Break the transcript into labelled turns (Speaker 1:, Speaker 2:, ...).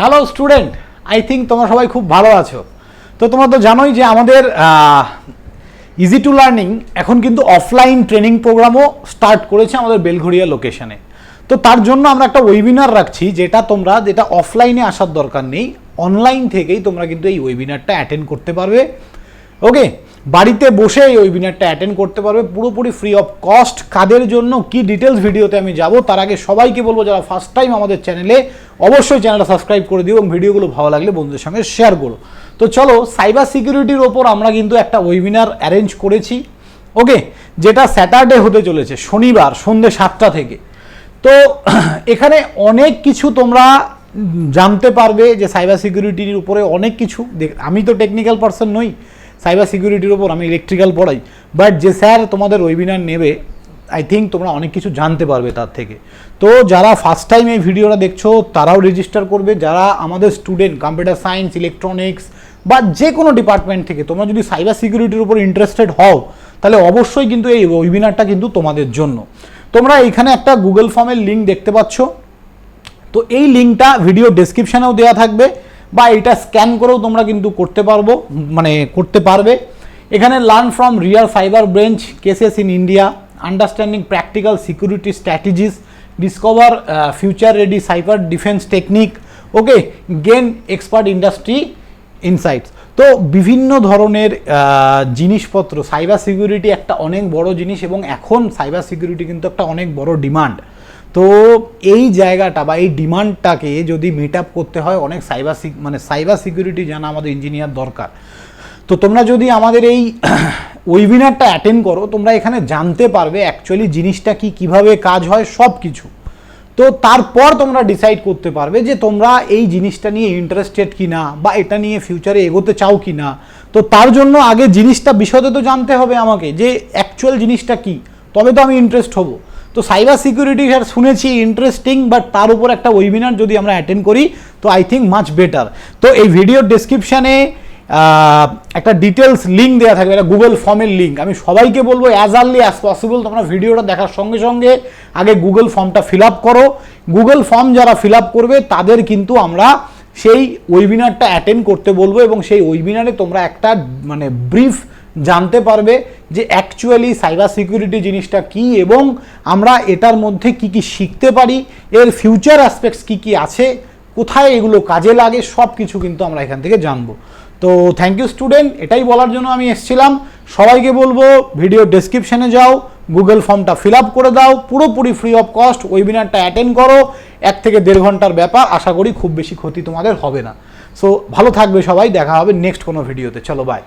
Speaker 1: Hello student, I think তোমরা সবাই খুব ভালো আছো। তো তোমরা তো জানোই যে আমাদের ইজি টু লার্নিং এখন কিন্তু অফলাইন ট্রেনিং প্রোগ্রামও স্টার্ট করেছে আমাদের বেলঘড়িয়া লোকেশনে। তো তার জন্য আমরা একটা ওয়েবিনার রাখছি, যেটা অফলাইনে আসার দরকার নেই, অনলাইন থেকেই তোমরা কিন্তু এই ওয়েবিনারটা অ্যাটেন্ড করতে পারবে। ওকে, বাড়িতে বসে এই ওয়েবিনারটা অ্যাটেন্ড করতে পারবে পুরোপুরি ফ্রি অফ কস্ট। কাদের জন্য কি ডিটেলস ভিডিওতে আমি যাব, তার আগে সবাইকে বলবো যারা ফার্স্ট টাইম আমাদের চ্যানেলে, অবশ্যই চ্যানেলটা সাবস্ক্রাইব করে দিও এবং ভিডিওগুলো ভালো লাগলে বন্ধুদের সঙ্গে শেয়ার করো। তো চলো, সাইবার সিকিউরিটির ওপর আমরা কিন্তু একটা ওয়েবিনার অ্যারেঞ্জ করেছি। ওকে, যেটা স্যাটারডে হতে চলেছে, শনিবার সন্ধ্যে 7টা থেকে। তো এখানে অনেক কিছু তোমরা জানতে পারবে যে সাইবার সিকিউরিটির উপরে অনেক কিছু। আমি তো টেকনিক্যাল পারসন নই সাইবার সিকিউরিটির ওপর, আমি ইলেকট্রিক্যাল পড়াই, বাট যে স্যার তোমাদের ওয়েবিনার নেবে, আই থিঙ্ক তোমরা অনেক কিছু জানতে পারবে তার থেকে। তো যারা ফার্স্ট টাইম এই ভিডিওটা দেখছো তারাও রেজিস্টার করবে। যারা আমাদের স্টুডেন্ট কম্পিউটার সায়েন্স, ইলেকট্রনিক্স বা যে কোনো ডিপার্টমেন্ট থেকে তোমরা যদি সাইবার সিকিউরিটির উপর ইন্টারেস্টেড হও, তাহলে অবশ্যই কিন্তু এই ওয়েবিনারটা কিন্তু তোমাদের জন্য। তোমরা এখানে একটা গুগল ফর্মের লিঙ্ক দেখতে পাচ্ছ, তো এই লিঙ্কটা ভিডিও ডেসক্রিপশানেও দেওয়া থাকবে, বা এটা স্ক্যান করেও তোমরা কিন্তু করতে পারবে। এখানে learn from Real cyber bench cases in India, understanding practical security strategies, discover future ready cyber defence technique, okay, gain expert industry insights. তো বিভিন্ন ধরনের জিনিসপত্র, সাইবার সিকিউরিটি একটা অনেক বড় জিনিস এবং এখন সাইবার সিকিউরিটি কিন্তু একটা অনেক বড় ডিমান্ড। তো এই জায়গাটা বা এই ডিমান্ডটাকে যদি মিট আপ করতে হয়, অনেক সাইবার সিকিউরিটি জানা আমাদের ইঞ্জিনিয়ার দরকার। তো তোমরা যদি আমাদের এই ওয়েবিনারটা অ্যাটেন্ড করো, তোমরা এখানে জানতে পারবে অ্যাকচুয়ালি জিনিসটা কি, কিভাবে কাজ হয়, সব কিছু। তো তারপর তোমরা ডিসাইড করতে পারবে যে তোমরা এই জিনিসটা নিয়ে ইন্টারেস্টেড কি না, বা এটা নিয়ে ফিউচারে এগোতে চাও কি না। তো তার জন্য আগে জিনিসটা বিশদে তো জানতে হবে আমাকে, যে অ্যাকচুয়াল জিনিসটা কি, তবে তো আমি ইন্টারেস্ট হব। তো সাইবার সিকিউরিটি শুনেছি ইন্টারেস্টিং, বাট তার উপর একটা ওয়েবিনার যদি আমরা অ্যাটেন্ড করি, তো আই থিঙ্ক মাচ বেটার। তো এই ভিডিওর ডেসক্রিপশানে একটা ডিটেলস লিঙ্ক দেওয়া থাকবে, একটা গুগল ফর্মের লিঙ্ক। আমি সবাইকে বলবো অ্যাজ আর্লি অ্যাজ পসিবল তোমরা ভিডিওটা দেখার সঙ্গে সঙ্গে আগে গুগল ফর্মটা ফিল আপ করো। গুগল ফর্ম যারা ফিল আপ করবে তাদের কিন্তু আমরা সেই ওয়েবিনারটা অ্যাটেন্ড করতে বলবো, এবং সেই ওয়েবিনারে তোমরা একটা ব্রিফ জানতে পারবে যে অ্যাকচুয়ালি সাইবার সিকিউরিটি জিনিসটা কি, এবং আমরা এটার মধ্যে কি কি শিখতে পারি, এর ফিউচার অ্যাসপেক্টস কি কি আছে, কোথায় এগুলো কাজে লাগে, সব কিছু কিন্তু আমরা এখান থেকে জানবো। তো থ্যাংক ইউ স্টুডেন্ট, এটাই বলার জন্য আমি এসেছিলাম। সবাইকে বলবো ভিডিও ডেসক্রিপশানে যাও, গুগল ফর্মটা ফিল আপ করে দাও, পুরোপুরি ফ্রি অফ কস্ট ওয়েবিনারটা অ্যাটেন্ড করো। 1 থেকে 1.5 ঘন্টার ব্যাপার, আশা করি খুব বেশি ক্ষতি তোমাদের হবে না। সো ভালো থাকবে সবাই, দেখা হবে নেক্সট কোনো ভিডিওতে। চলো বাই।